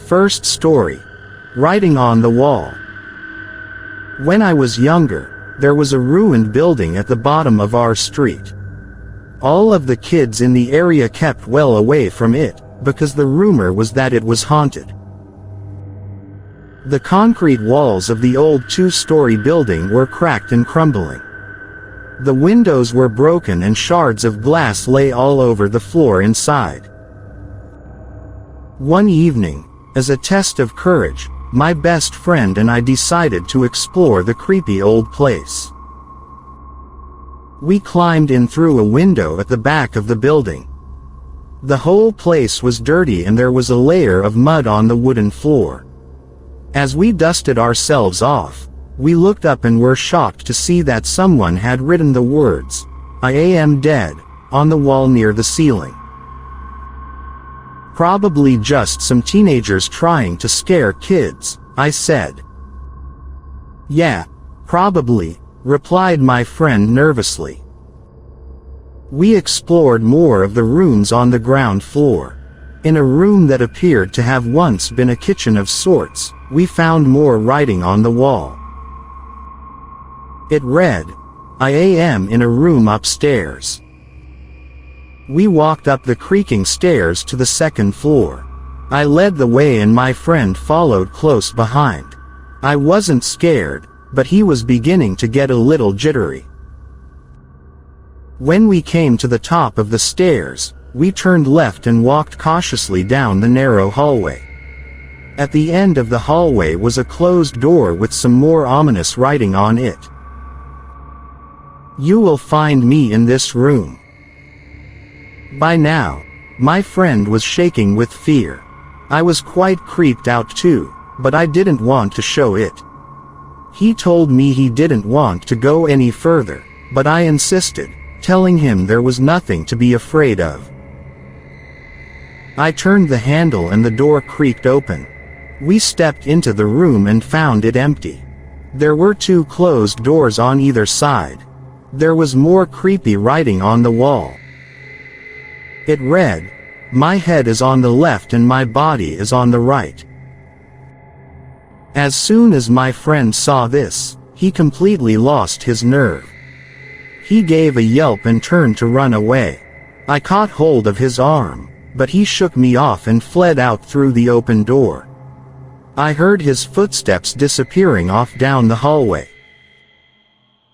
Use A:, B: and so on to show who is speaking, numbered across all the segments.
A: First story. Writing on the wall. When I was younger, there was a ruined building at the bottom of our street. All of the kids in the area kept well away from it, because the rumor was that it was haunted. The concrete walls of the old two-story building were cracked and crumbling. The windows were broken and shards of glass lay all over the floor inside. One evening, as a test of courage, my best friend and I decided to explore the creepy old place. We climbed in through a window at the back of the building. The whole place was dirty and there was a layer of mud on the wooden floor. As we dusted ourselves off, we looked up and were shocked to see that someone had written the words, "I am dead," on the wall near the ceiling. "Probably just some teenagers trying to scare kids," I said. "Yeah, probably," replied my friend nervously. We explored more of the rooms on the ground floor. In a room that appeared to have once been a kitchen of sorts, we found more writing on the wall. It read, "I am in a room upstairs." We walked up the creaking stairs to the second floor. I led the way and my friend followed close behind. I wasn't scared, but he was beginning to get a little jittery. When we came to the top of the stairs, we turned left and walked cautiously down the narrow hallway. At the end of the hallway was a closed door with some more ominous writing on it. "You will find me in this room." By now, my friend was shaking with fear. I was quite creeped out too, but I didn't want to show it. He told me he didn't want to go any further, but I insisted, telling him there was nothing to be afraid of. I turned the handle and the door creaked open. We stepped into the room and found it empty. There were two closed doors on either side. There was more creepy writing on the wall. It read, "My head is on the left and my body is on the right." As soon as my friend saw this, he completely lost his nerve. He gave a yelp and turned to run away. I caught hold of his arm, but he shook me off and fled out through the open door. I heard his footsteps disappearing off down the hallway.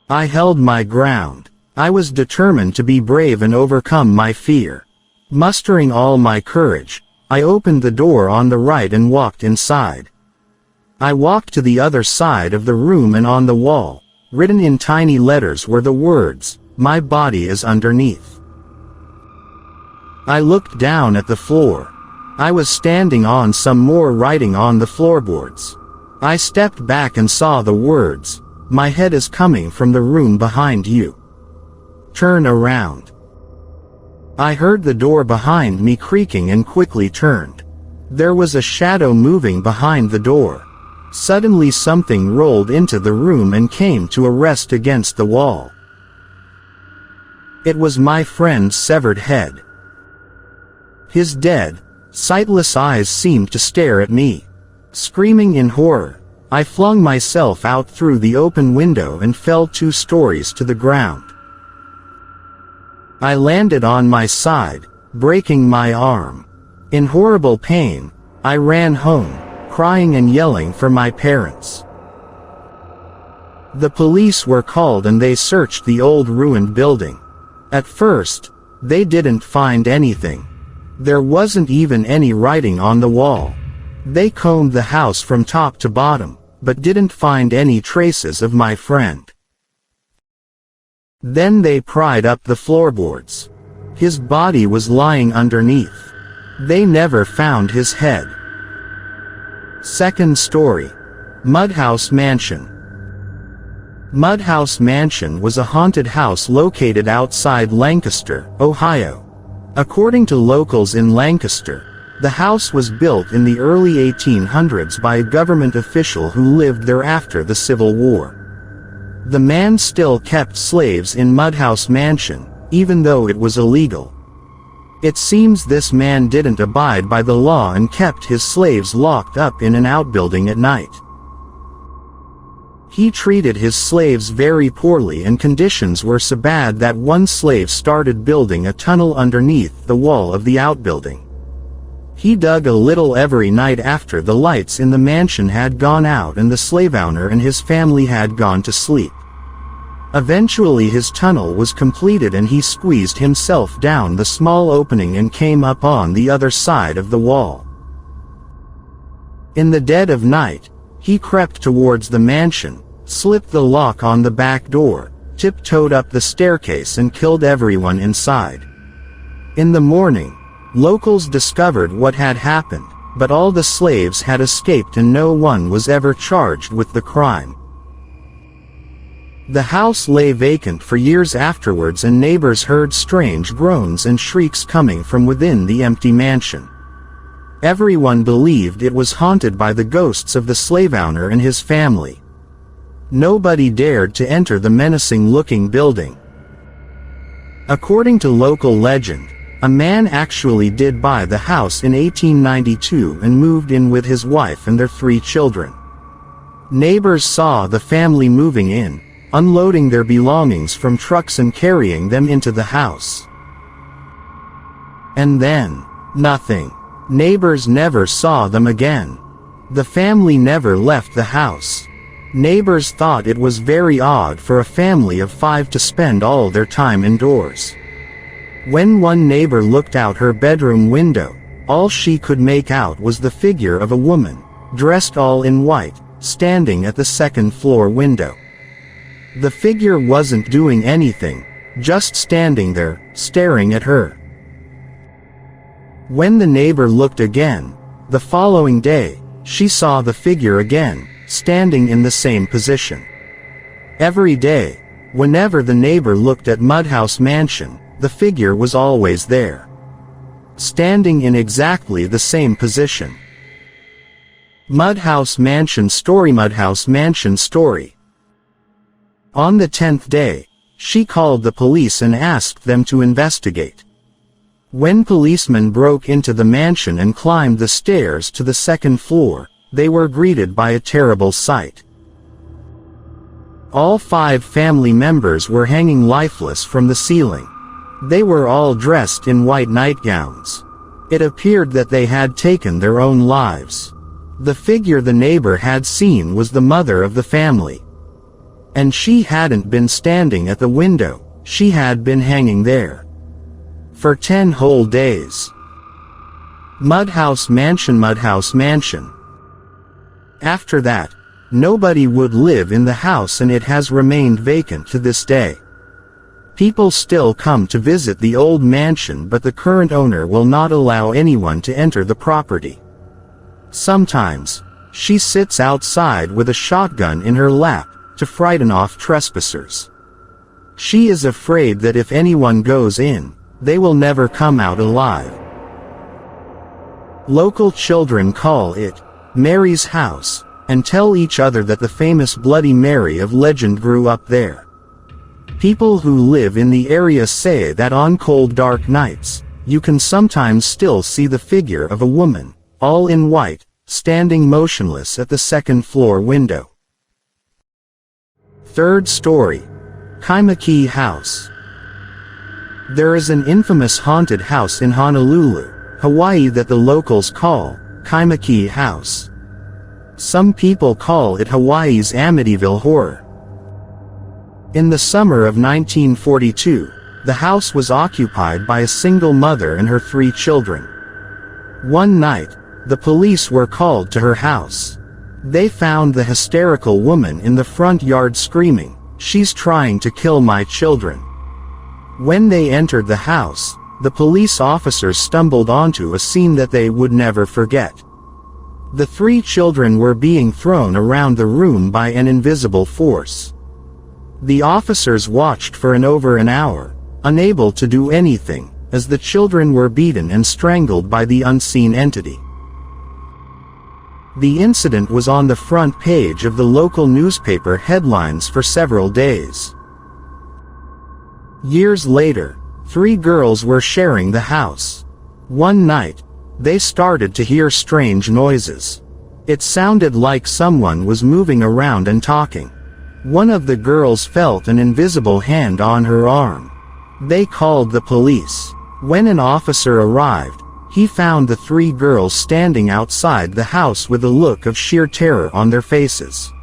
A: I held my ground. I was determined to be brave and overcome my fear. Mustering all my courage, I opened the door on the right and walked inside. I walked to the other side of the room and on the wall, written in tiny letters were the words, "My body is underneath." I looked down at the floor. I was standing on some more writing on the floorboards. I stepped back and saw the words, "My head is coming from the room behind you. Turn around." I heard the door behind me creaking and quickly turned. There was a shadow moving behind the door. Suddenly something rolled into the room and came to a rest against the wall. It was my friend's severed head. His dead, sightless eyes seemed to stare at me. Screaming in horror, I flung myself out through the open window and fell 2 stories to the ground. I landed on my side, breaking my arm. In horrible pain, I ran home, crying and yelling for my parents. The police were called and they searched the old ruined building. At first, they didn't find anything. There wasn't even any writing on the wall. They combed the house from top to bottom, but didn't find any traces of my friend. Then they pried up the floorboards. His body was lying underneath. They never found his head. Second story. Mudhouse Mansion. Mudhouse Mansion was a haunted house located outside Lancaster, Ohio. According to locals in Lancaster, the house was built in the early 1800s by a government official who lived there after the Civil War. The man still kept slaves in Mudhouse Mansion, even though it was illegal. It seems this man didn't abide by the law and kept his slaves locked up in an outbuilding at night. He treated his slaves very poorly, and conditions were so bad that one slave started building a tunnel underneath the wall of the outbuilding. He dug a little every night after the lights in the mansion had gone out and the slave owner and his family had gone to sleep. Eventually his tunnel was completed and he squeezed himself down the small opening and came up on the other side of the wall. In the dead of night, he crept towards the mansion, slipped the lock on the back door, tiptoed up the staircase and killed everyone inside. In the morning, locals discovered what had happened, but all the slaves had escaped and no one was ever charged with the crime. The house lay vacant for years afterwards and neighbors heard strange groans and shrieks coming from within the empty mansion. Everyone believed it was haunted by the ghosts of the slave owner and his family. Nobody dared to enter the menacing-looking building. According to local legend, a man actually did buy the house in 1892 and moved in with his wife and their 3 children. Neighbors saw the family moving in, unloading their belongings from trucks and carrying them into the house. And then, nothing. Neighbors never saw them again. The family never left the house. Neighbors thought it was very odd for a family of 5 to spend all their time indoors. When one neighbor looked out her bedroom window, all she could make out was the figure of a woman, dressed all in white, standing at the second-floor window. The figure wasn't doing anything, just standing there, staring at her. When the neighbor looked again, the following day, she saw the figure again, standing in the same position. Every day, whenever the neighbor looked at Mudhouse Mansion, the figure was always there, standing in exactly the same position. Mudhouse Mansion Story. Mudhouse Mansion Story. On the 10th day, she called the police and asked them to investigate. When policemen broke into the mansion and climbed the stairs to the second floor, they were greeted by a terrible sight. All 5 family members were hanging lifeless from the ceiling. They were all dressed in white nightgowns. It appeared that they had taken their own lives. The figure the neighbor had seen was the mother of the family. And she hadn't been standing at the window, she had been hanging there for 10 whole days. Mudhouse Mansion. Mudhouse Mansion. After that, nobody would live in the house and it has remained vacant to this day. People still come to visit the old mansion, but the current owner will not allow anyone to enter the property. Sometimes, she sits outside with a shotgun in her lap, to frighten off trespassers. She is afraid that if anyone goes in, they will never come out alive. Local children call it Mary's house, and tell each other that the famous Bloody Mary of legend grew up there. People who live in the area say that on cold dark nights, you can sometimes still see the figure of a woman, all in white, standing motionless at the second-floor window. Third story. Kaimuki House. There is an infamous haunted house in Honolulu, Hawaii that the locals call Kaimuki House. Some people call it Hawaii's Amityville Horror. In the summer of 1942, the house was occupied by a single mother and her 3 children. One night, the police were called to her house. They found the hysterical woman in the front yard screaming, "She's trying to kill my children." When they entered the house, the police officers stumbled onto a scene that they would never forget. The 3 children were being thrown around the room by an invisible force. The officers watched for over an hour, unable to do anything, as the children were beaten and strangled by the unseen entity. The incident was on the front page of the local newspaper headlines for several days. Years later, 3 girls were sharing the house. One night, they started to hear strange noises. It sounded like someone was moving around and talking. One of the girls felt an invisible hand on her arm. They called the police. When an officer arrived, he found the three girls standing outside the house with a look of sheer terror on their faces.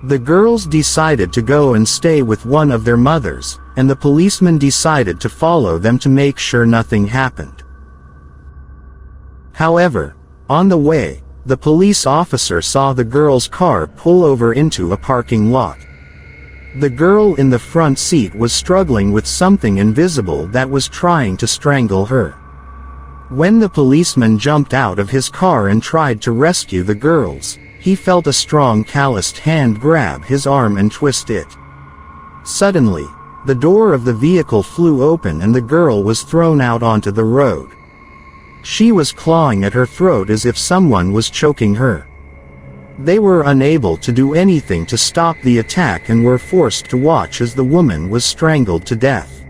A: The girls decided to go and stay with one of their mothers, and the policeman decided to follow them to make sure nothing happened. However, on the way, the police officer saw the girl's car pull over into a parking lot. The girl in the front seat was struggling with something invisible that was trying to strangle her. When the policeman jumped out of his car and tried to rescue the girls, he felt a strong calloused hand grab his arm and twist it. Suddenly, the door of the vehicle flew open and the girl was thrown out onto the road. She was clawing at her throat as if someone was choking her. They were unable to do anything to stop the attack and were forced to watch as the woman was strangled to death.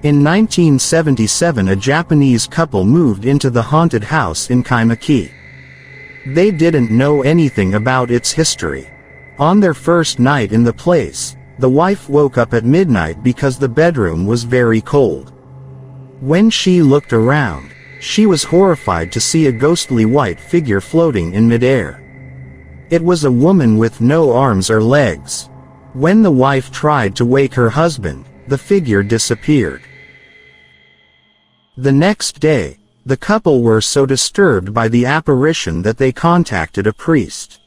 A: In 1977, a Japanese couple moved into the haunted house in Kaimaki. They didn't know anything about its history. On their first night in the place, the wife woke up at midnight because the bedroom was very cold. When she looked around, she was horrified to see a ghostly white figure floating in midair. It was a woman with no arms or legs. When the wife tried to wake her husband, the figure disappeared. The next day, the couple were so disturbed by the apparition that they contacted a priest.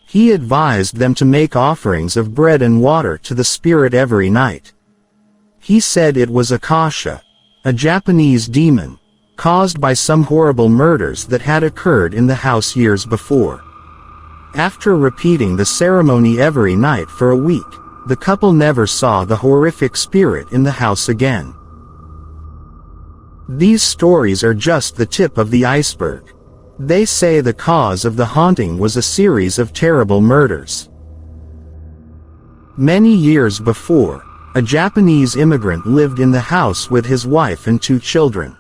A: He advised them to make offerings of bread and water to the spirit every night. He said it was Akasha, a Japanese demon, caused by some horrible murders that had occurred in the house years before. After repeating the ceremony every night for a week, the couple never saw the horrific spirit in the house again. These stories are just the tip of the iceberg. They say the cause of the haunting was a series of terrible murders. Many years before, a Japanese immigrant lived in the house with his wife and 2 children.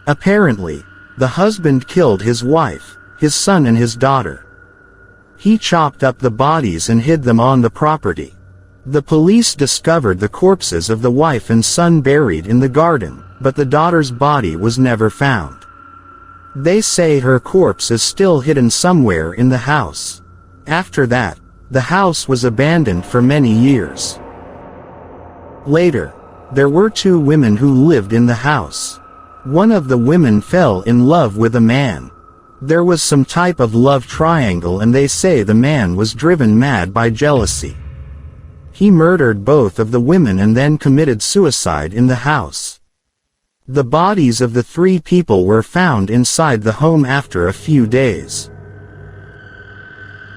A: Apparently, the husband killed his wife, his son and his daughter. He chopped up the bodies and hid them on the property. The police discovered the corpses of the wife and son buried in the garden, but the daughter's body was never found. They say her corpse is still hidden somewhere in the house. After that, the house was abandoned for many years. Later, there were 2 women who lived in the house. One of the women fell in love with a man. There was some type of love triangle and they say the man was driven mad by jealousy. He murdered both of the women and then committed suicide in the house. The bodies of the 3 people were found inside the home after a few days.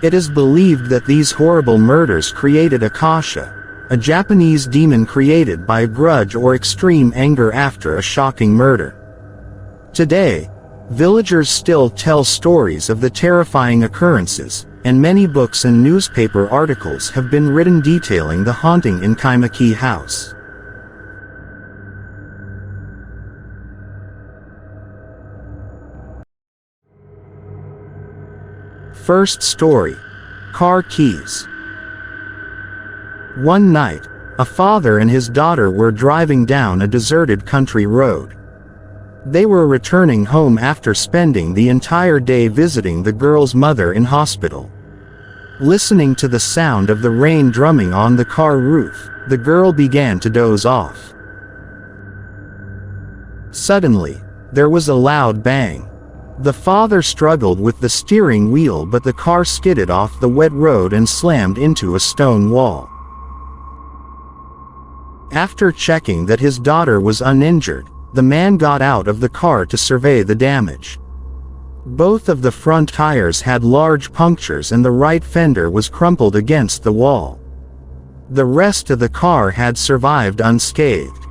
A: It is believed that these horrible murders created Akasha, a Japanese demon created by grudge or extreme anger after a shocking murder. Today, villagers still tell stories of the terrifying occurrences, and many books and newspaper articles have been written detailing the haunting in Kaimaki House. First story: Car Keys. One night, a father and his daughter were driving down a deserted country road. They were returning home after spending the entire day visiting the girl's mother in hospital. Listening to the sound of the rain drumming on the car roof, the girl began to doze off. Suddenly, there was a loud bang. The father struggled with the steering wheel, but the car skidded off the wet road and slammed into a stone wall. After checking that his daughter was uninjured, the man got out of the car to survey the damage. Both of the front tires had large punctures and the right fender was crumpled against the wall. The rest of the car had survived unscathed.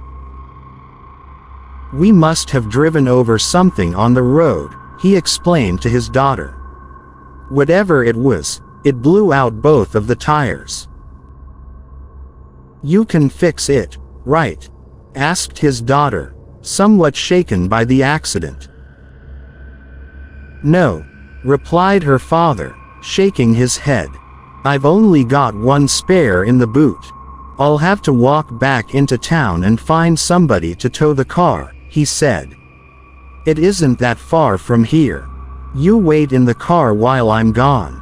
A: "We must have driven over something on the road," he explained to his daughter. "Whatever it was, it blew out both of the tires." "You can fix it, right?" asked his daughter. somewhat shaken by the accident. "No," replied her father, shaking his head. "I've only got one spare in the boot. I'll have to walk back into town and find somebody to tow the car," he said. "It isn't that far from here. You wait in the car while I'm gone."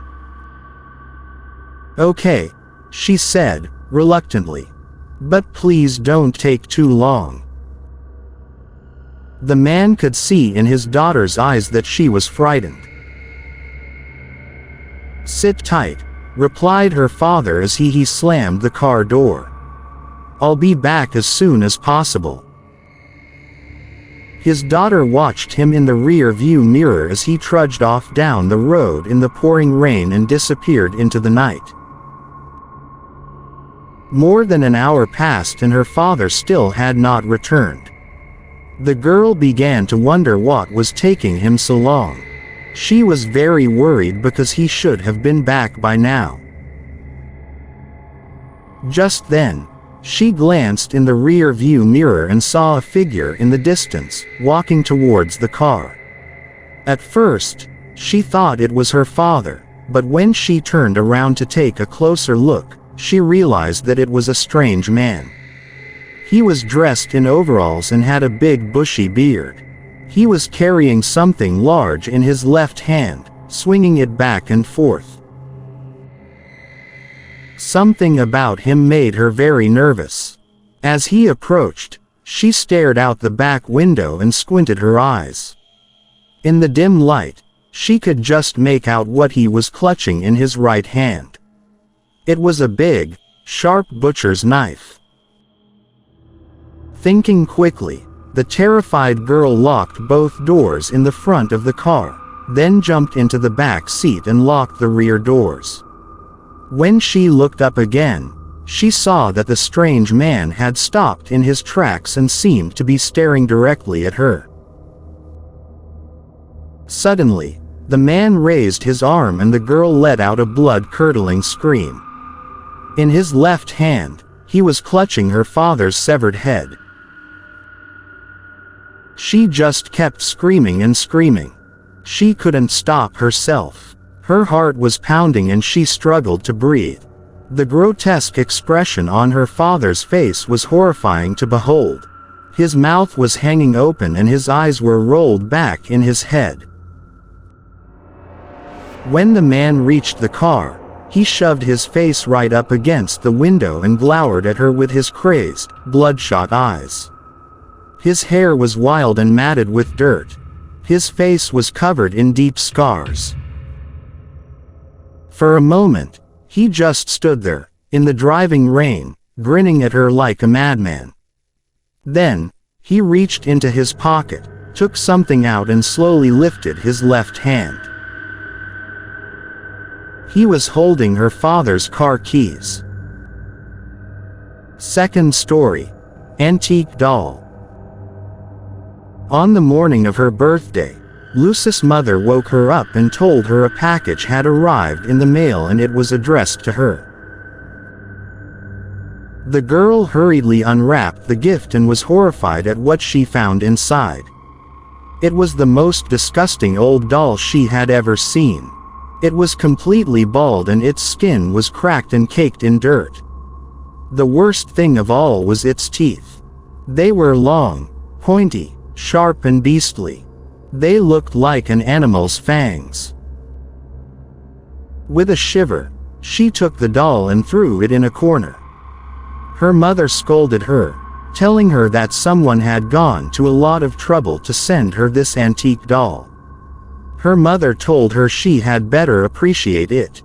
A: "Okay," she said, reluctantly. "But please don't take too long." The man could see in his daughter's eyes that she was frightened. "Sit tight," replied her father as he slammed the car door. "I'll be back as soon as possible." His daughter watched him in the rear view mirror as he trudged off down the road in the pouring rain and disappeared into the night. More than an hour passed and her father still had not returned. The girl began to wonder what was taking him so long. She was very worried because he should have been back by now. Just then, she glanced in the rear view mirror and saw a figure in the distance, walking towards the car. At first, she thought it was her father, but when she turned around to take a closer look, she realized that it was a strange man. He was dressed in overalls and had a big bushy beard. He was carrying something large in his left hand, swinging it back and forth. Something about him made her very nervous. As he approached, she stared out the back window and squinted her eyes. In the dim light, she could just make out what he was clutching in his right hand. It was a big, sharp butcher's knife. Thinking quickly, the terrified girl locked both doors in the front of the car, then jumped into the back seat and locked the rear doors. When she looked up again, she saw that the strange man had stopped in his tracks and seemed to be staring directly at her. Suddenly, the man raised his arm and the girl let out a blood-curdling scream. In his left hand, he was clutching her father's severed head. She just kept screaming and screaming. She couldn't stop herself. Her heart was pounding and she struggled to breathe. The grotesque expression on her father's face was horrifying to behold. His mouth was hanging open and his eyes were rolled back in his head. When the man reached the car, he shoved his face right up against the window and glowered at her with his crazed, bloodshot eyes. His hair was wild and matted with dirt. His face was covered in deep scars. For a moment, he just stood there, in the driving rain, grinning at her like a madman. Then, he reached into his pocket, took something out and slowly lifted his left hand. He was holding her father's car keys. Second story. Antique doll. On the morning of her birthday, Lucy's mother woke her up and told her a package had arrived in the mail and it was addressed to her. The girl hurriedly unwrapped the gift and was horrified at what she found inside. It was the most disgusting old doll she had ever seen. It was completely bald and its skin was cracked and caked in dirt. The worst thing of all was its teeth. They were long, pointy, sharp and beastly. They looked like an animal's fangs. With a shiver, she took the doll and threw it in a corner. Her mother scolded her, telling her that someone had gone to a lot of trouble to send her this antique doll. Her mother told her she had better appreciate it.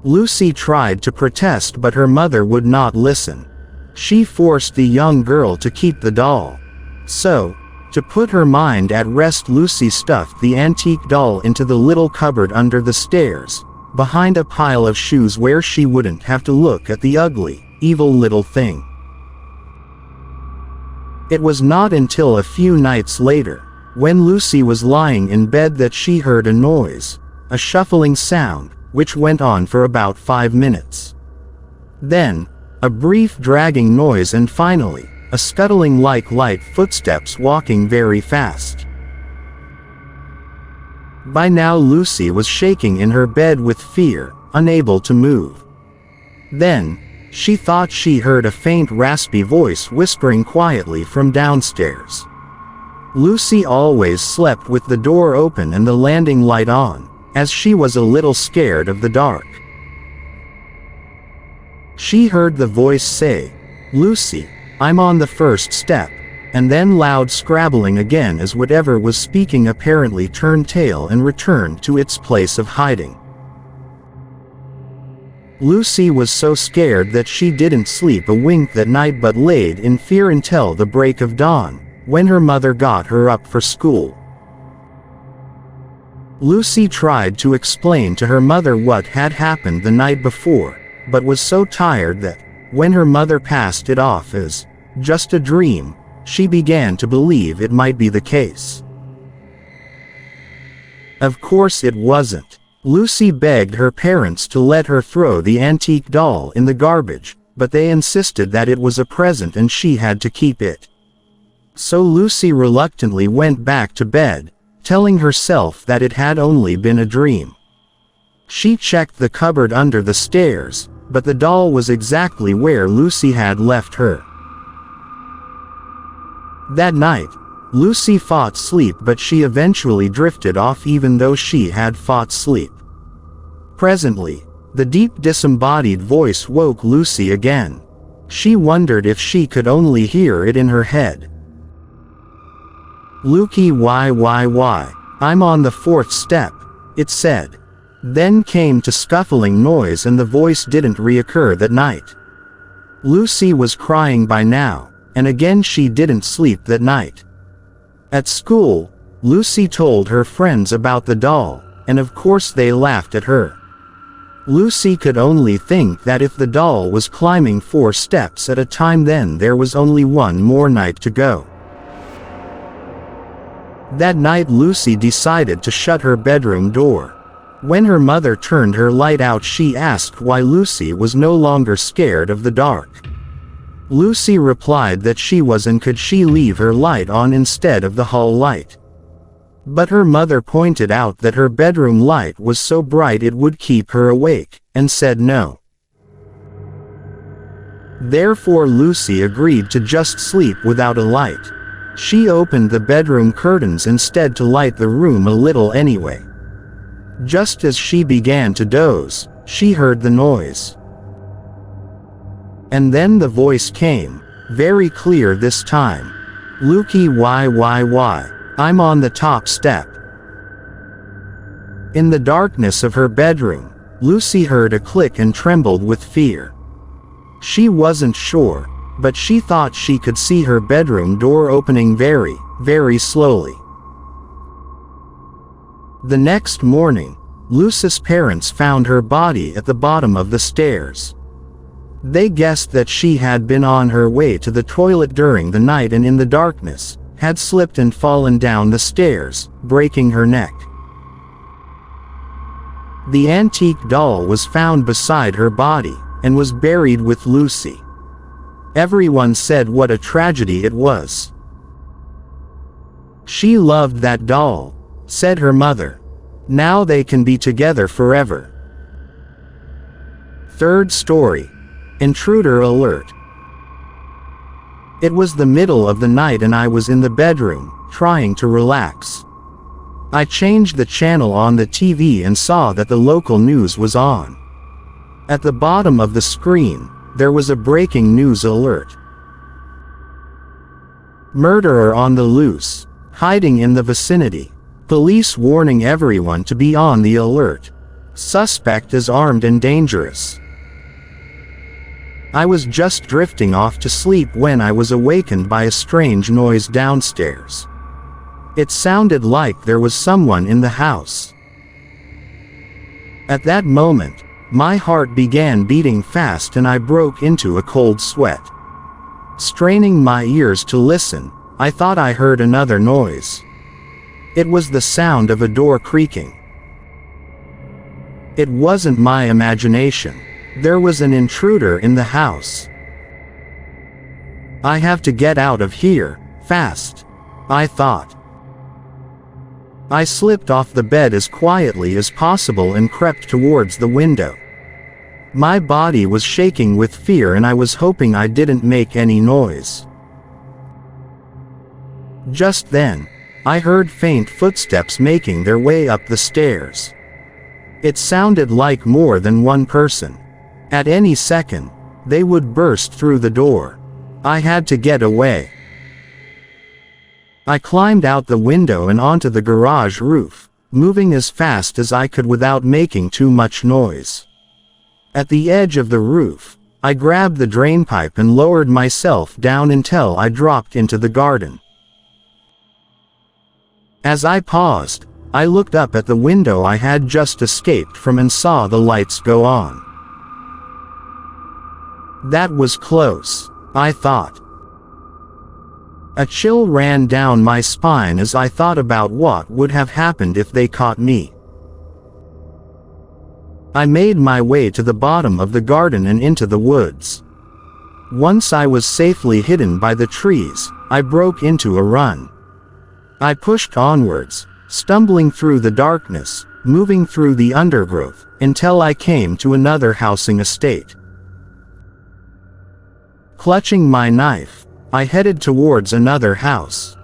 A: Lucy tried to protest but her mother would not listen. She forced the young girl to keep the doll. So, to put her mind at rest, Lucy stuffed the antique doll into the little cupboard under the stairs, behind a pile of shoes where she wouldn't have to look at the ugly, evil little thing. It was not until a few nights later, when Lucy was lying in bed, that she heard a noise, a shuffling sound, which went on for about 5 minutes. Then, a brief dragging noise and finally, a scuttling like light footsteps walking very fast. By now Lucy was shaking in her bed with fear, unable to move. Then, she thought she heard a faint raspy voice whispering quietly from downstairs. Lucy always slept with the door open and the landing light on, as she was a little scared of the dark. She heard the voice say, "Lucy, I'm on the first step," and then loud scrabbling again as whatever was speaking apparently turned tail and returned to its place of hiding. Lucy was so scared that she didn't sleep a wink that night but laid in fear until the break of dawn, when her mother got her up for school. Lucy tried to explain to her mother what had happened the night before, but was so tired that, when her mother passed it off as just a dream, she began to believe it might be the case. Of course it wasn't. Lucy begged her parents to let her throw the antique doll in the garbage, but they insisted that it was a present and she had to keep it. So Lucy reluctantly went back to bed, telling herself that it had only been a dream. She checked the cupboard under the stairs, but the doll was exactly where Lucy had left her. That night, Lucy fought sleep but she eventually drifted off even though she had fought sleep. Presently, the deep disembodied voice woke Lucy again. She wondered if she could only hear it in her head. "Lukey, why, I'm on the fourth step," it said. Then came to scuffling noise and the voice didn't reoccur that night. Lucy was crying by now, and again she didn't sleep that night. At school, Lucy told her friends about the doll, and of course they laughed at her. Lucy could only think that if the doll was climbing 4 steps at a time then there was only one more night to go. That night Lucy decided to shut her bedroom door. When her mother turned her light out she asked why Lucy was no longer scared of the dark. Lucy replied that she was and could she leave her light on instead of the hall light. But her mother pointed out that her bedroom light was so bright it would keep her awake, and said no. Therefore Lucy agreed to just sleep without a light. She opened the bedroom curtains instead to light the room a little anyway. Just as she began to doze, she heard the noise. And then the voice came, very clear this time. "Lukey, why, I'm on the top step." In the darkness of her bedroom, Lucy heard a click and trembled with fear. She wasn't sure, but she thought she could see her bedroom door opening very, very slowly. The next morning, Lucy's parents found her body at the bottom of the stairs. They guessed that she had been on her way to the toilet during the night and in the darkness, had slipped and fallen down the stairs, breaking her neck. The antique doll was found beside her body, and was buried with Lucy. Everyone said what a tragedy it was. "She loved that doll," said her mother. "Now they can be together forever." Third story. Intruder alert. It was the middle of the night and I was in the bedroom, trying to relax. I changed the channel on the TV and saw that the local news was on. At the bottom of the screen, there was a breaking news alert. "Murderer on the loose, hiding in the vicinity. Police warning everyone to be on the alert. Suspect is armed and dangerous." I was just drifting off to sleep when I was awakened by a strange noise downstairs. It sounded like there was someone in the house. At that moment, my heart began beating fast and I broke into a cold sweat. Straining my ears to listen, I thought I heard another noise. It was the sound of a door creaking. It wasn't my imagination. There was an intruder in the house. I have to get out of here, fast, I thought. I slipped off the bed as quietly as possible and crept towards the window. My body was shaking with fear and I was hoping I didn't make any noise. Just then, I heard faint footsteps making their way up the stairs. It sounded like more than one person. At any second, they would burst through the door. I had to get away. I climbed out the window and onto the garage roof, moving as fast as I could without making too much noise. At the edge of the roof, I grabbed the drainpipe and lowered myself down until I dropped into the garden. As I paused, I looked up at the window I had just escaped from and saw the lights go on. That was close, I thought. A chill ran down my spine as I thought about what would have happened if they caught me. I made my way to the bottom of the garden and into the woods. Once I was safely hidden by the trees, I broke into a run. I pushed onwards, stumbling through the darkness, moving through the undergrowth, until I came to another housing estate. Clutching my knife, I headed towards another house.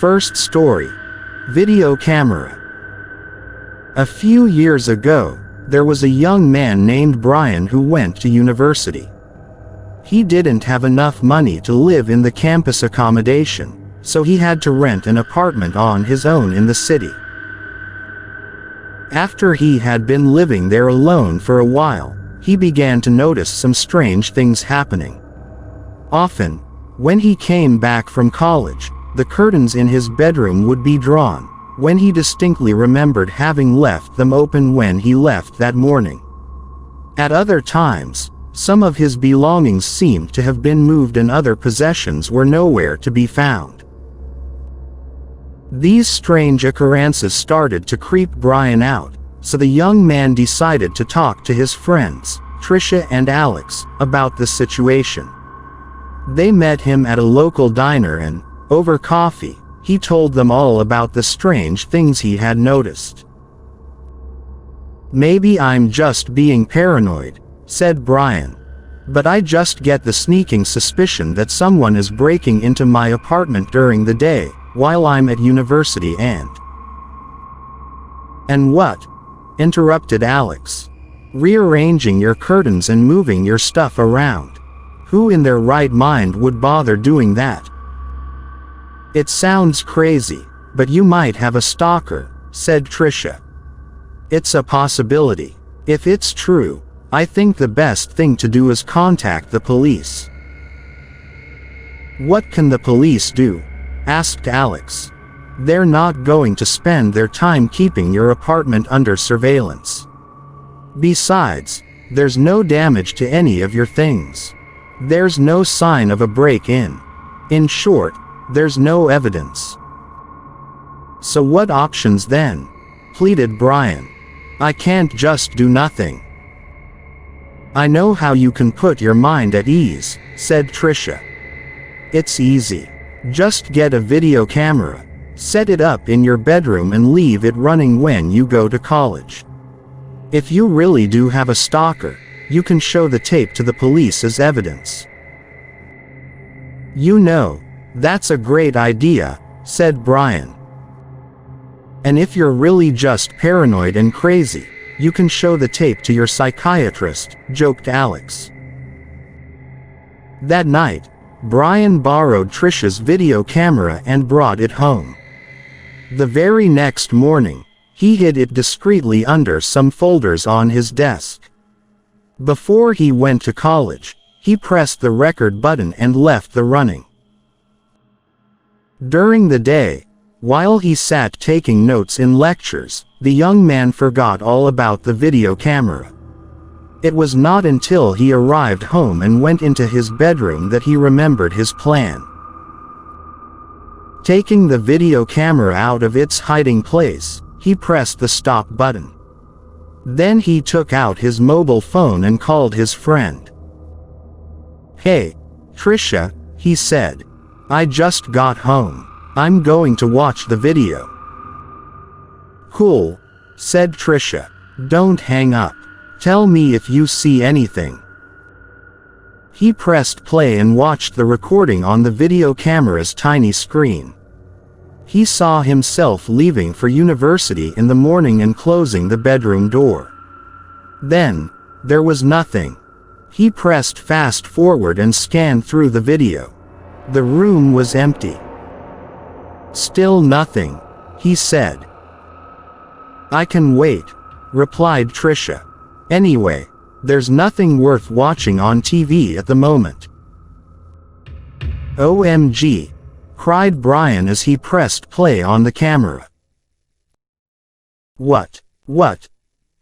A: First story. Video camera. A few years ago, there was a young man named Brian who went to university. He didn't have enough money to live in the campus accommodation, so he had to rent an apartment on his own in the city. After he had been living there alone for a while, he began to notice some strange things happening. Often, when he came back from college, the curtains in his bedroom would be drawn, when he distinctly remembered having left them open when he left that morning. At other times, some of his belongings seemed to have been moved and other possessions were nowhere to be found. These strange occurrences started to creep Brian out, so the young man decided to talk to his friends, Trisha and Alex, about the situation. They met him at a local diner and, over coffee, he told them all about the strange things he had noticed. "Maybe I'm just being paranoid," said Brian. "But I just get the sneaking suspicion that someone is breaking into my apartment during the day, while I'm at university and—" "And what?" interrupted Alex. "Rearranging your curtains and moving your stuff around. Who in their right mind would bother doing that?" "It sounds crazy, but you might have a stalker," said Trisha. "It's a possibility. If it's true, I think the best thing to do is contact the police." "What can the police do?" asked Alex. "They're not going to spend their time keeping your apartment under surveillance. Besides, there's no damage to any of your things. There's no sign of a break-in. In short, there's no evidence." "So what options then?" pleaded Brian. "I can't just do nothing." "I know how you can put your mind at ease," said Trisha. "It's easy. Just get a video camera, set it up in your bedroom and leave it running when you go to college. If you really do have a stalker, you can show the tape to the police as evidence." "You know, that's a great idea," said Brian. "And if you're really just paranoid and crazy, you can show the tape to your psychiatrist," joked Alex. That night, Brian borrowed Trisha's video camera and brought it home. The very next morning, he hid it discreetly under some folders on his desk. Before he went to college, he pressed the record button and left the running. During the day, while he sat taking notes in lectures, the young man forgot all about the video camera. It was not until he arrived home and went into his bedroom that he remembered his plan. Taking the video camera out of its hiding place, he pressed the stop button. Then he took out his mobile phone and called his friend. "Hey, Trisha," he said. "I just got home. I'm going to watch the video." "Cool," said Trisha. "Don't hang up. Tell me if you see anything." He pressed play and watched the recording on the video camera's tiny screen. He saw himself leaving for university in the morning and closing the bedroom door. Then, there was nothing. He pressed fast forward and scanned through the video. The room was empty. "Still nothing," he said. "I can wait," replied Trisha. "Anyway, there's nothing worth watching on TV at the moment." "OMG!" cried Brian as he pressed play on the camera. What?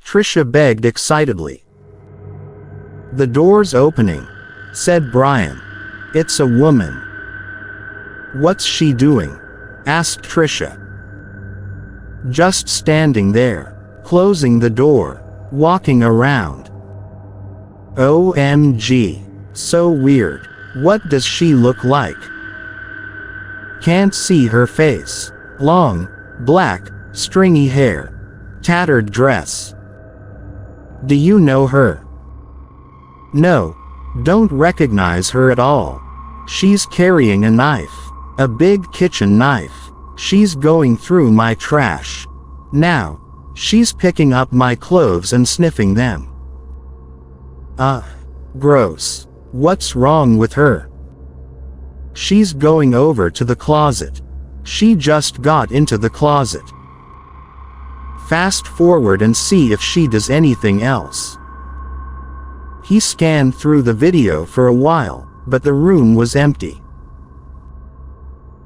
A: Trisha begged excitedly. "The door's opening," said Brian. "It's a woman." "What's she doing?" asked Trisha. "Just standing there, closing the door, walking around." "OMG. So weird. What does she look like?" "Can't see her face. Long, black, stringy hair. Tattered dress." "Do you know her?" "No. Don't recognize her at all. She's carrying a knife. A big kitchen knife. She's going through my trash. Now, she's picking up my clothes and sniffing them." Gross. What's wrong with her?" "She's going over to the closet. She just got into the closet." "Fast forward and see if she does anything else." He scanned through the video for a while, but the room was empty.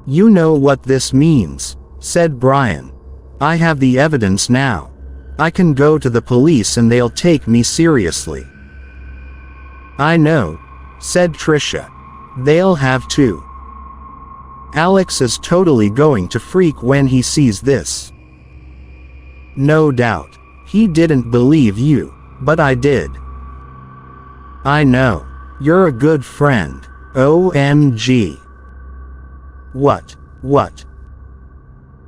A: "You know what this means," said Brian. "I have the evidence now. I can go to the police and they'll take me seriously." "I know," said Trisha. "They'll have to. Alex is totally going to freak when he sees this." "No doubt. He didn't believe you, but I did." "I know. You're a good friend. OMG. What?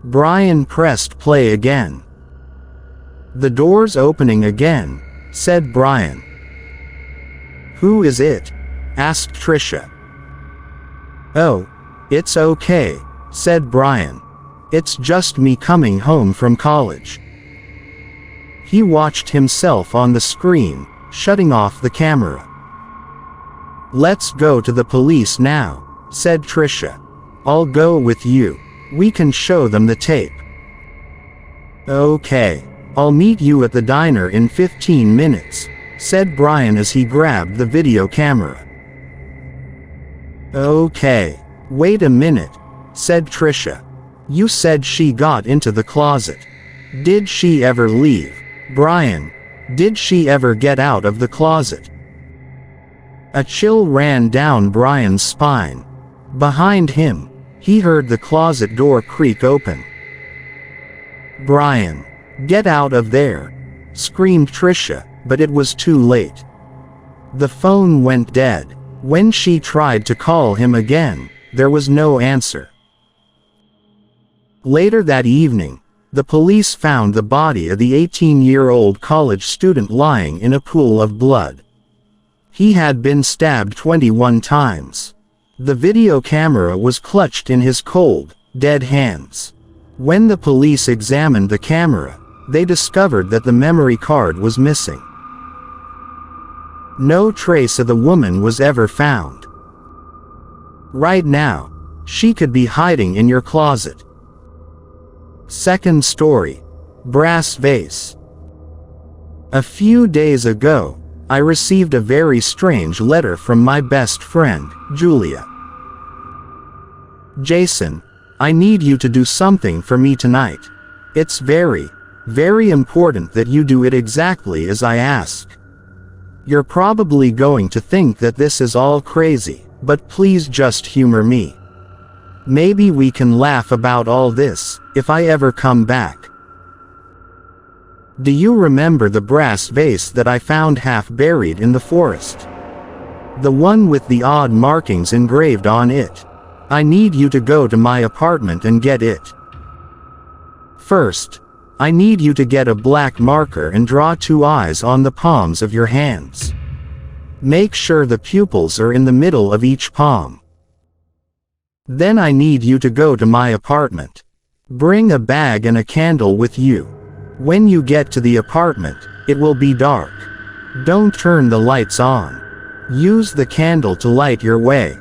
A: Brian pressed play again. "The door's opening again," said Brian. "Who is it?" asked Trisha. "Oh, it's okay," said Brian. "It's just me coming home from college." He watched himself on the screen, shutting off the camera. "Let's go to the police now," said Trisha. "I'll go with you. We can show them the tape." "Okay. I'll meet you at the diner in 15 minutes, said Brian as he grabbed the video camera. "Okay. Wait a minute," said Trisha. "You said she got into the closet. Did she ever leave? Brian, did she ever get out of the closet?" A chill ran down Brian's spine. Behind him, he heard the closet door creak open. "Brian, get out of there," screamed Trisha, but it was too late. The phone went dead. When she tried to call him again, there was no answer. Later that evening, the police found the body of the 18-year-old college student lying in a pool of blood. He had been stabbed 21 times. The video camera was clutched in his cold, dead hands. When the police examined the camera, they discovered that the memory card was missing. No trace of the woman was ever found. Right now, she could be hiding in your closet. Second story. Brass vase. A few days ago, I received a very strange letter from my best friend, Julia. "Jason, I need you to do something for me tonight. It's very, very important that you do it exactly as I ask. You're probably going to think that this is all crazy, but please just humor me. Maybe we can laugh about all this, if I ever come back. Do you remember the brass vase that I found half buried in the forest? The one with the odd markings engraved on it. I need you to go to my apartment and get it. First, I need you to get a black marker and draw 2 eyes on the palms of your hands. Make sure the pupils are in the middle of each palm. Then I need you to go to my apartment. Bring a bag and a candle with you. When you get to the apartment, it will be dark. Don't turn the lights on. Use the candle to light your way.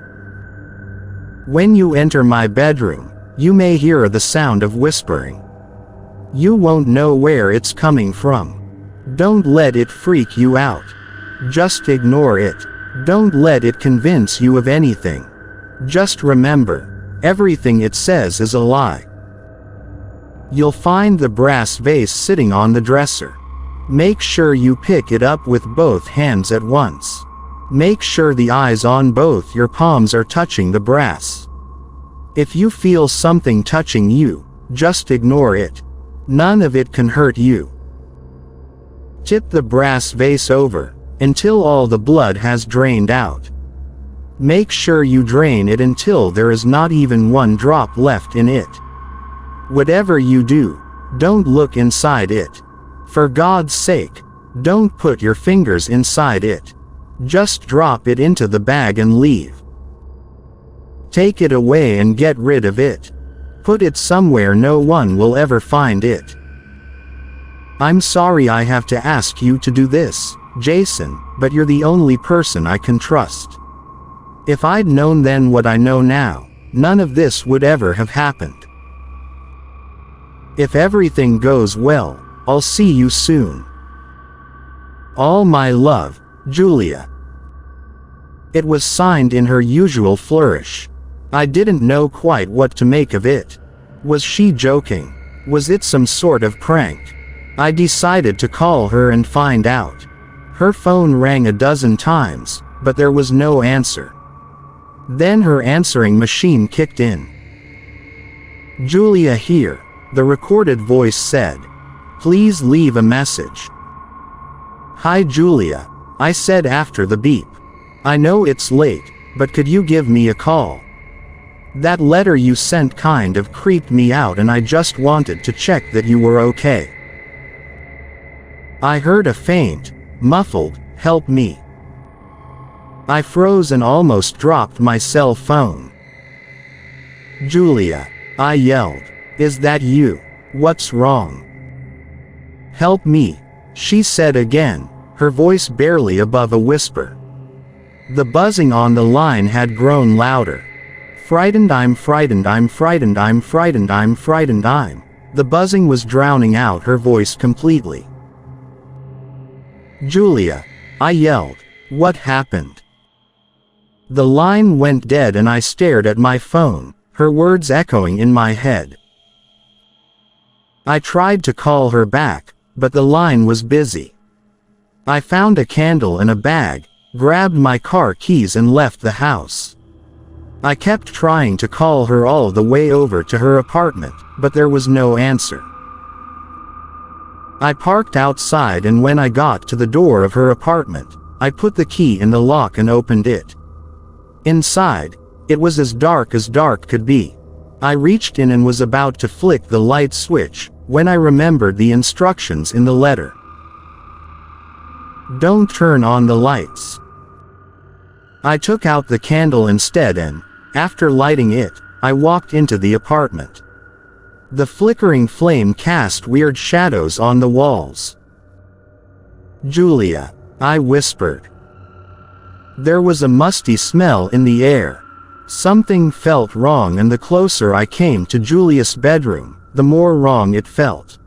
A: When you enter my bedroom, you may hear the sound of whispering. You won't know where it's coming from. Don't let it freak you out. Just ignore it. Don't let it convince you of anything. Just remember, everything it says is a lie. You'll find the brass vase sitting on the dresser. Make sure you pick it up with both hands at once. Make sure the eyes on both your palms are touching the brass. If you feel something touching you, just ignore it. None of it can hurt you. Tip the brass vase over, until all the blood has drained out. Make sure you drain it until there is not even 1 drop left in it. Whatever you do, don't look inside it. For God's sake, don't put your fingers inside it. Just drop it into the bag and leave. Take it away and get rid of it. Put it somewhere no one will ever find it. I'm sorry I have to ask you to do this, Jason, but you're the only person I can trust. If I'd known then what I know now, none of this would ever have happened. If everything goes well, I'll see you soon. All my love, Julia. It was signed in her usual flourish. I didn't know quite what to make of it. Was she joking? Was it some sort of prank? I decided to call her and find out. Her phone rang a dozen times, but there was no answer. Then her answering machine kicked in. Julia here, the recorded voice said. Please leave a message. Hi Julia, I said after the beep. I know it's late, but could you give me a call? That letter you sent kind of creeped me out and I just wanted to check that you were okay. I heard a faint, muffled, help me. I froze and almost dropped my cell phone. Julia, I yelled. Is that you? What's wrong? Help me, she said again, her voice barely above a whisper. The buzzing on the line had grown louder. Frightened, I'm frightened, I'm frightened, I'm frightened, I'm frightened, I'm. The buzzing was drowning out her voice completely. Julia, I yelled. What happened? The line went dead and I stared at my phone, her words echoing in my head. I tried to call her back, but the line was busy. I found a candle and a bag, grabbed my car keys and left the house. I kept trying to call her all the way over to her apartment, but there was no answer. I parked outside and when I got to the door of her apartment, I put the key in the lock and opened it. Inside, it was as dark could be. I reached in and was about to flick the light switch, when I remembered the instructions in the letter. Don't turn on the lights. I took out the candle instead and, after lighting it, I walked into the apartment. The flickering flame cast weird shadows on the walls. Julia, I whispered. There was a musty smell in the air. Something felt wrong and the closer I came to Julia's bedroom, the more wrong it felt.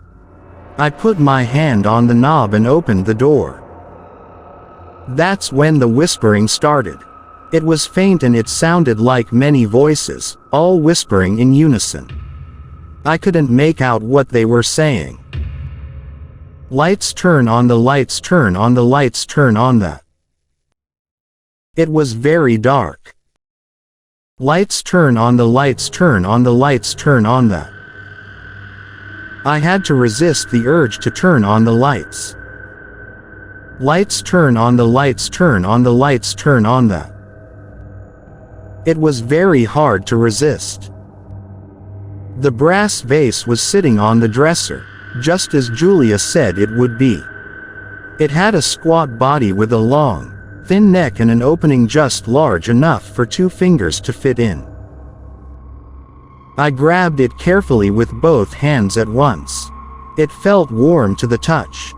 A: I put my hand on the knob and opened the door. That's when the whispering started. It was faint and it sounded like many voices, all whispering in unison. I couldn't make out what they were saying. Lights turn on, the lights turn on, the lights turn on the. It was very dark. Lights turn on, the lights turn on, the lights turn on the. I had to resist the urge to turn on the lights. Lights turn on, the lights turn on, the lights turn on the. It was very hard to resist. The brass vase was sitting on the dresser, just as Julia said it would be. It had a squat body with a long, thin neck and an opening just large enough for 2 fingers to fit in. I grabbed it carefully with both hands at once. It felt warm to the touch.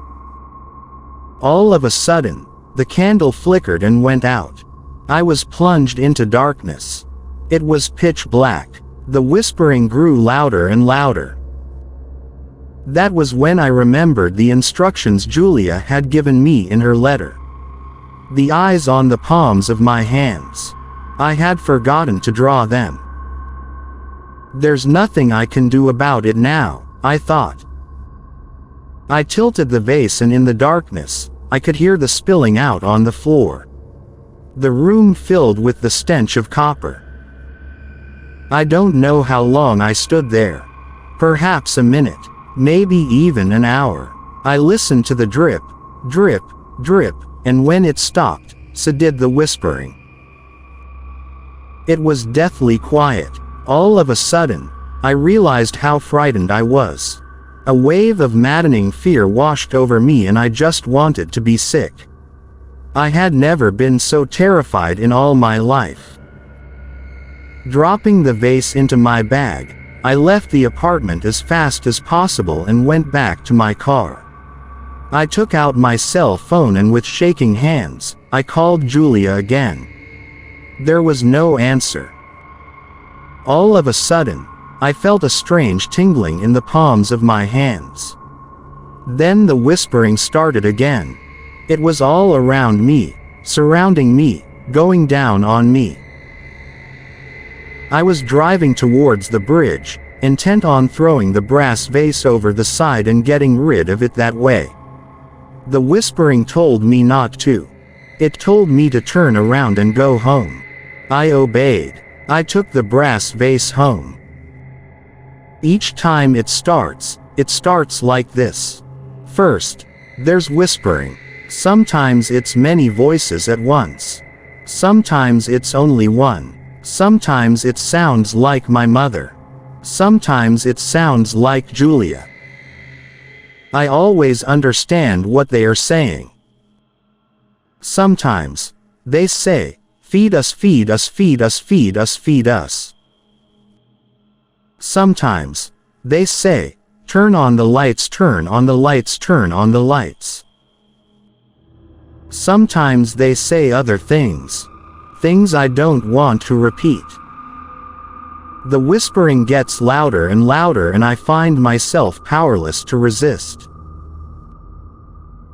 A: All of a sudden, the candle flickered and went out. I was plunged into darkness. It was pitch black. The whispering grew louder and louder. That was when I remembered the instructions Julia had given me in her letter. The eyes on the palms of my hands. I had forgotten to draw them. There's nothing I can do about it now, I thought. I tilted the vase and in the darkness, I could hear the spilling out on the floor. The room filled with the stench of copper. I don't know how long I stood there. Perhaps a minute, maybe even an hour. I listened to the drip, drip, drip, and when it stopped, so did the whispering. It was deathly quiet. All of a sudden, I realized how frightened I was. A wave of maddening fear washed over me and I just wanted to be sick. I had never been so terrified in all my life. Dropping the vase into my bag, I left the apartment as fast as possible and went back to my car. I took out my cell phone and with shaking hands, I called Julia again. There was no answer. All of a sudden, I felt a strange tingling in the palms of my hands. Then the whispering started again. It was all around me, surrounding me, going down on me. I was driving towards the bridge, intent on throwing the brass vase over the side and getting rid of it that way. The whispering told me not to. It told me to turn around and go home. I obeyed. I took the brass vase home. Each time it starts like this. First, there's whispering. Sometimes it's many voices at once. Sometimes it's only one. Sometimes it sounds like my mother. Sometimes it sounds like Julia. I always understand what they are saying. Sometimes, they say, feed us, feed us, feed us, feed us, feed us. Sometimes, they say, turn on the lights, turn on the lights, turn on the lights. Sometimes they say other things. Things I don't want to repeat. The whispering gets louder and louder and I find myself powerless to resist.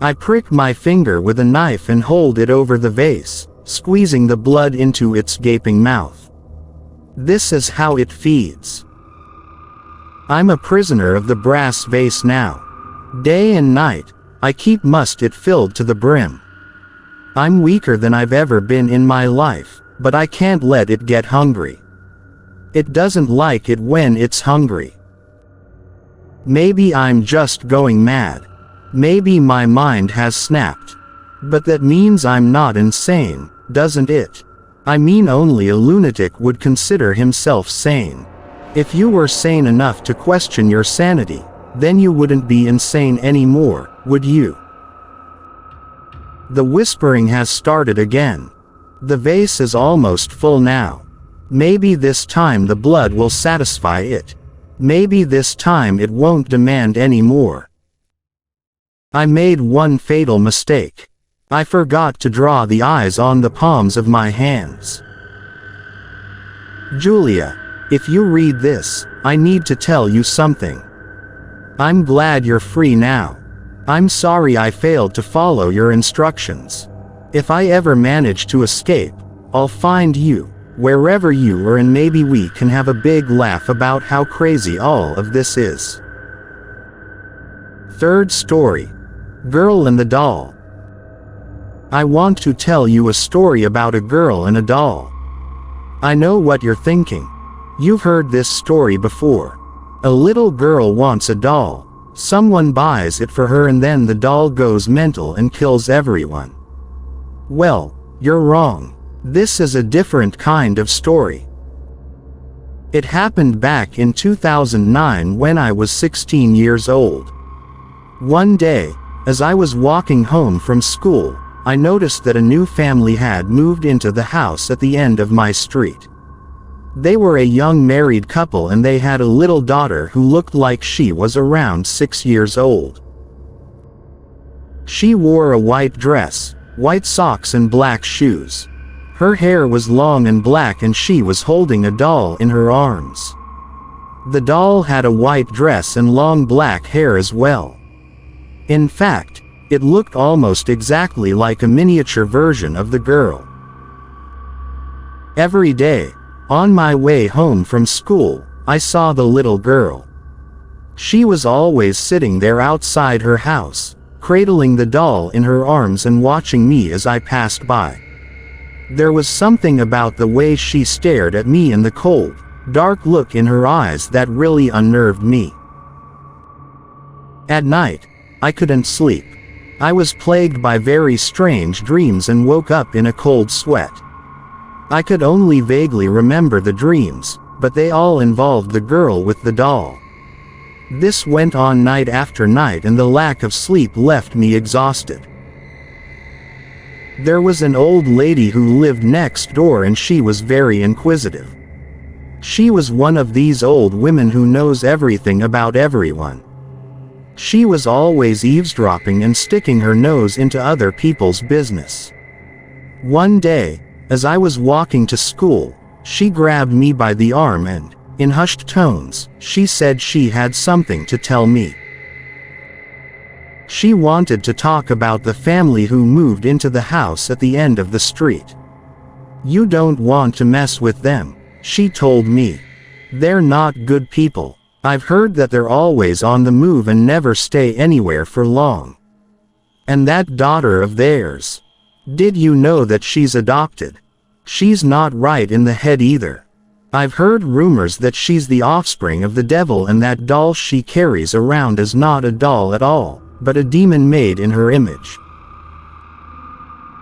A: I prick my finger with a knife and hold it over the vase, squeezing the blood into its gaping mouth. This is how it feeds. I'm a prisoner of the brass vase now. Day and night, I keep it filled to the brim. I'm weaker than I've ever been in my life, but I can't let it get hungry. It doesn't like it when it's hungry. Maybe I'm just going mad. Maybe my mind has snapped. But that means I'm not insane, doesn't it? I mean, only a lunatic would consider himself sane. If you were sane enough to question your sanity, then you wouldn't be insane anymore, would you? The whispering has started again. The vase is almost full now. Maybe this time the blood will satisfy it. Maybe this time it won't demand any more. I made one fatal mistake. I forgot to draw the eyes on the palms of my hands. Julia, if you read this, I need to tell you something. I'm glad you're free now. I'm sorry I failed to follow your instructions. If I ever manage to escape, I'll find you, wherever you are, and maybe we can have a big laugh about how crazy all of this is. Third story. Girl and the Doll. I want to tell you a story about a girl and a doll. I know what you're thinking. You've heard this story before. A little girl wants a doll. Someone buys it for her and then the doll goes mental and kills everyone. Well, you're wrong. This is a different kind of story. It happened back in 2009 when I was 16 years old. One day, as I was walking home from school, I noticed that a new family had moved into the house at the end of my street. They were a young married couple and they had a little daughter who looked like she was around 6 years old. She wore a white dress, white socks and black shoes. Her hair was long and black and she was holding a doll in her arms. The doll had a white dress and long black hair as well. In fact, it looked almost exactly like a miniature version of the girl. Every day, on my way home from school, I saw the little girl. She was always sitting there outside her house, cradling the doll in her arms and watching me as I passed by. There was something about the way she stared at me and the cold, dark look in her eyes that really unnerved me. At night, I couldn't sleep. I was plagued by very strange dreams and woke up in a cold sweat. I could only vaguely remember the dreams, but they all involved the girl with the doll. This went on night after night and the lack of sleep left me exhausted. There was an old lady who lived next door and she was very inquisitive. She was one of these old women who knows everything about everyone. She was always eavesdropping and sticking her nose into other people's business. One day, as I was walking to school, she grabbed me by the arm and, in hushed tones, she said she had something to tell me. She wanted to talk about the family who moved into the house at the end of the street. "You don't want to mess with them," she told me. "They're not good people. I've heard that they're always on the move and never stay anywhere for long. And that daughter of theirs. Did you know that she's adopted? She's not right in the head either. I've heard rumors that she's the offspring of the devil and that doll she carries around is not a doll at all, but a demon made in her image."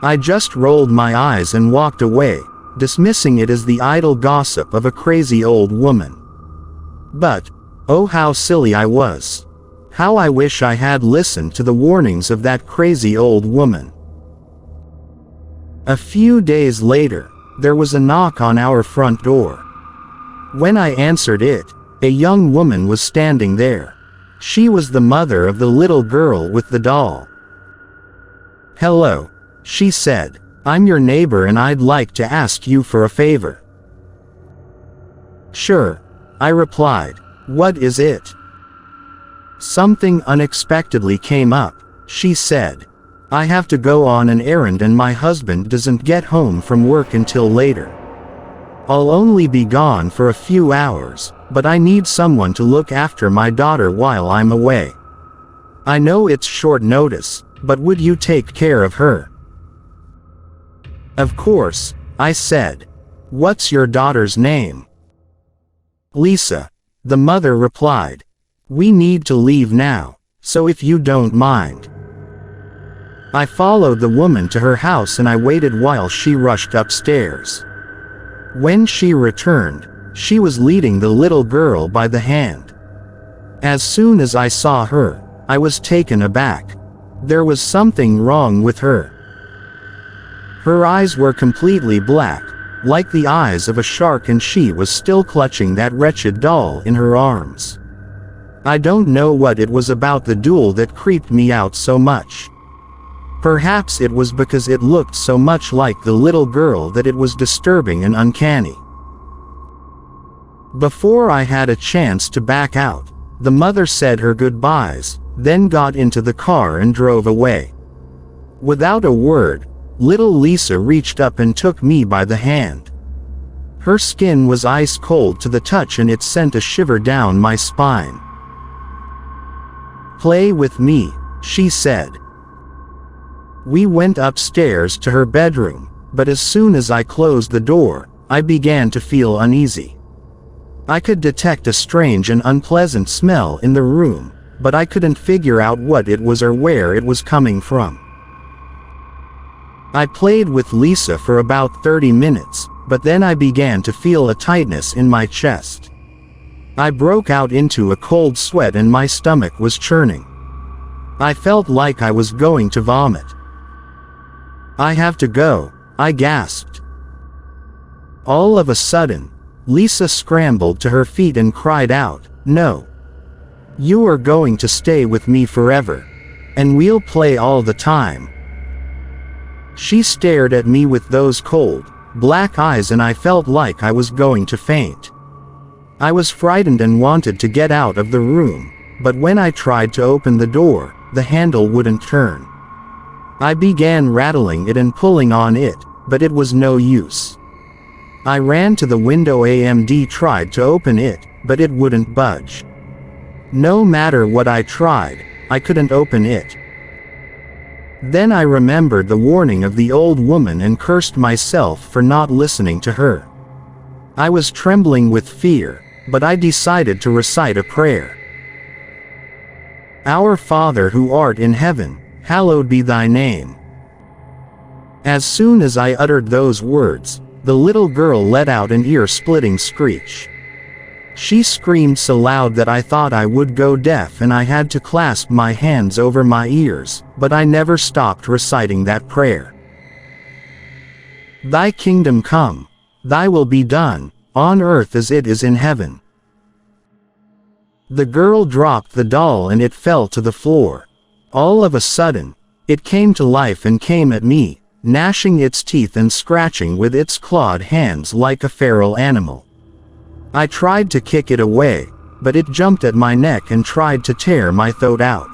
A: I just rolled my eyes and walked away, dismissing it as the idle gossip of a crazy old woman. But, oh how silly I was. How I wish I had listened to the warnings of that crazy old woman. A few days later, there was a knock on our front door. When I answered it, a young woman was standing there. She was the mother of the little girl with the doll. "Hello," she said. "I'm your neighbor and I'd like to ask you for a favor." "Sure," I replied. "What is it?" "Something unexpectedly came up," she said. "I have to go on an errand and my husband doesn't get home from work until later. I'll only be gone for a few hours, but I need someone to look after my daughter while I'm away. I know it's short notice, but would you take care of her?" "Of course," I said. "What's your daughter's name?" "Lisa," the mother replied. "We need to leave now, so if you don't mind." I followed the woman to her house and I waited while she rushed upstairs. When she returned, she was leading the little girl by the hand. As soon as I saw her, I was taken aback. There was something wrong with her. Her eyes were completely black, like the eyes of a shark, and she was still clutching that wretched doll in her arms. I don't know what it was about the doll that creeped me out so much. Perhaps it was because it looked so much like the little girl that it was disturbing and uncanny. Before I had a chance to back out, the mother said her goodbyes, then got into the car and drove away. Without a word, little Lisa reached up and took me by the hand. Her skin was ice cold to the touch and it sent a shiver down my spine. "Play with me," she said. We went upstairs to her bedroom, but as soon as I closed the door, I began to feel uneasy. I could detect a strange and unpleasant smell in the room, but I couldn't figure out what it was or where it was coming from. I played with Lisa for about 30 minutes, but then I began to feel a tightness in my chest. I broke out into a cold sweat and my stomach was churning. I felt like I was going to vomit. "I have to go," I gasped. All of a sudden, Lisa scrambled to her feet and cried out, "No. You are going to stay with me forever. And we'll play all the time." She stared at me with those cold, black eyes and I felt like I was going to faint. I was frightened and wanted to get out of the room, but when I tried to open the door, the handle wouldn't turn. I began rattling it and pulling on it, but it was no use. I ran to the window and tried to open it, but it wouldn't budge. No matter what I tried, I couldn't open it. Then I remembered the warning of the old woman and cursed myself for not listening to her. I was trembling with fear, but I decided to recite a prayer. "Our Father who art in heaven, hallowed be thy name." As soon as I uttered those words, the little girl let out an ear-splitting screech. She screamed so loud that I thought I would go deaf and I had to clasp my hands over my ears, but I never stopped reciting that prayer. "Thy kingdom come, thy will be done, on earth as it is in heaven." The girl dropped the doll and it fell to the floor. All of a sudden, it came to life and came at me, gnashing its teeth and scratching with its clawed hands like a feral animal. I tried to kick it away, but it jumped at my neck and tried to tear my throat out.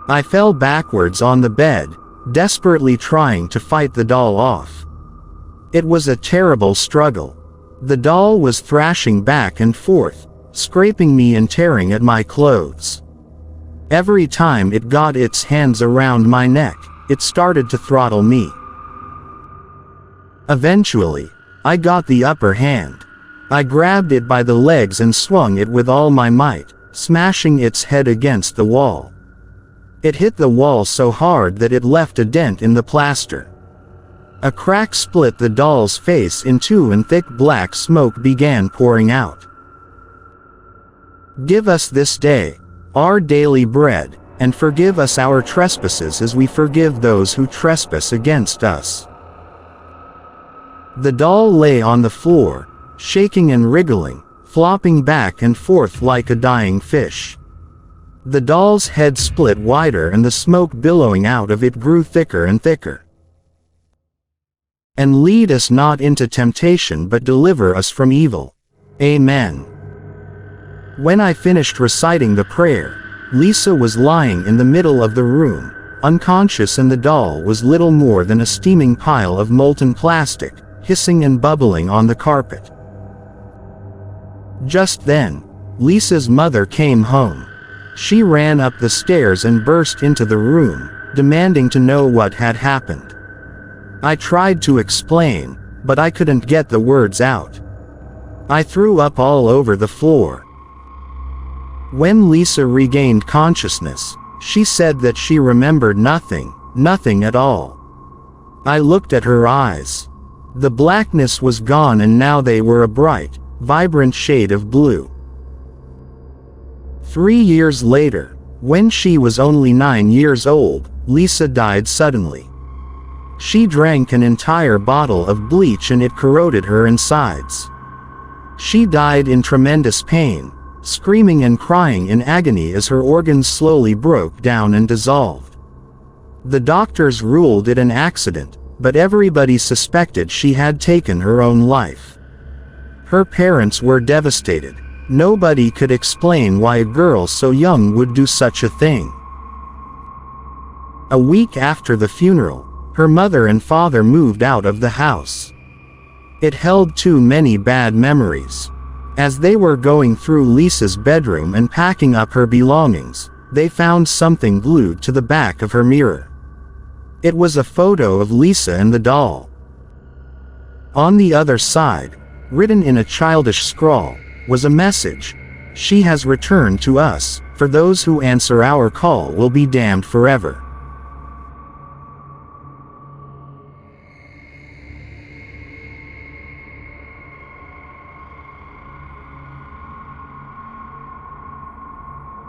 A: I fell backwards on the bed, desperately trying to fight the doll off. It was a terrible struggle. The doll was thrashing back and forth, scraping me and tearing at my clothes. Every time it got its hands around my neck, it started to throttle me. Eventually, I got the upper hand. I grabbed it by the legs and swung it with all my might, smashing its head against the wall. It hit the wall so hard that it left a dent in the plaster. A crack split the doll's face in two and thick black smoke began pouring out. "Give us this day our daily bread, and forgive us our trespasses as we forgive those who trespass against us." The doll lay on the floor, shaking and wriggling, flopping back and forth like a dying fish. The doll's head split wider and the smoke billowing out of it grew thicker and thicker. "And lead us not into temptation but deliver us from evil. Amen." When I finished reciting the prayer, Lisa was lying in the middle of the room, unconscious, and the doll was little more than a steaming pile of molten plastic, hissing and bubbling on the carpet. Just then, Lisa's mother came home. She ran up the stairs and burst into the room, demanding to know what had happened. I tried to explain, but I couldn't get the words out. I threw up all over the floor. When Lisa regained consciousness, she said that she remembered nothing at all. I looked at her eyes. The blackness was gone and now they were a bright, vibrant shade of blue. 3 years later, when she was only 9 years old, Lisa died suddenly. She drank an entire bottle of bleach and it corroded her insides. She died in tremendous pain, screaming and crying in agony as her organs slowly broke down and dissolved. The doctors ruled it an accident, but everybody suspected she had taken her own life. Her parents were devastated. Nobody could explain why a girl so young would do such a thing. A week after the funeral, her mother and father moved out of the house. It held too many bad memories. As they were going through Lisa's bedroom and packing up her belongings, they found something glued to the back of her mirror. It was a photo of Lisa and the doll. On the other side, written in a childish scrawl, was a message. She has returned to us. For those who answer our call will be damned forever.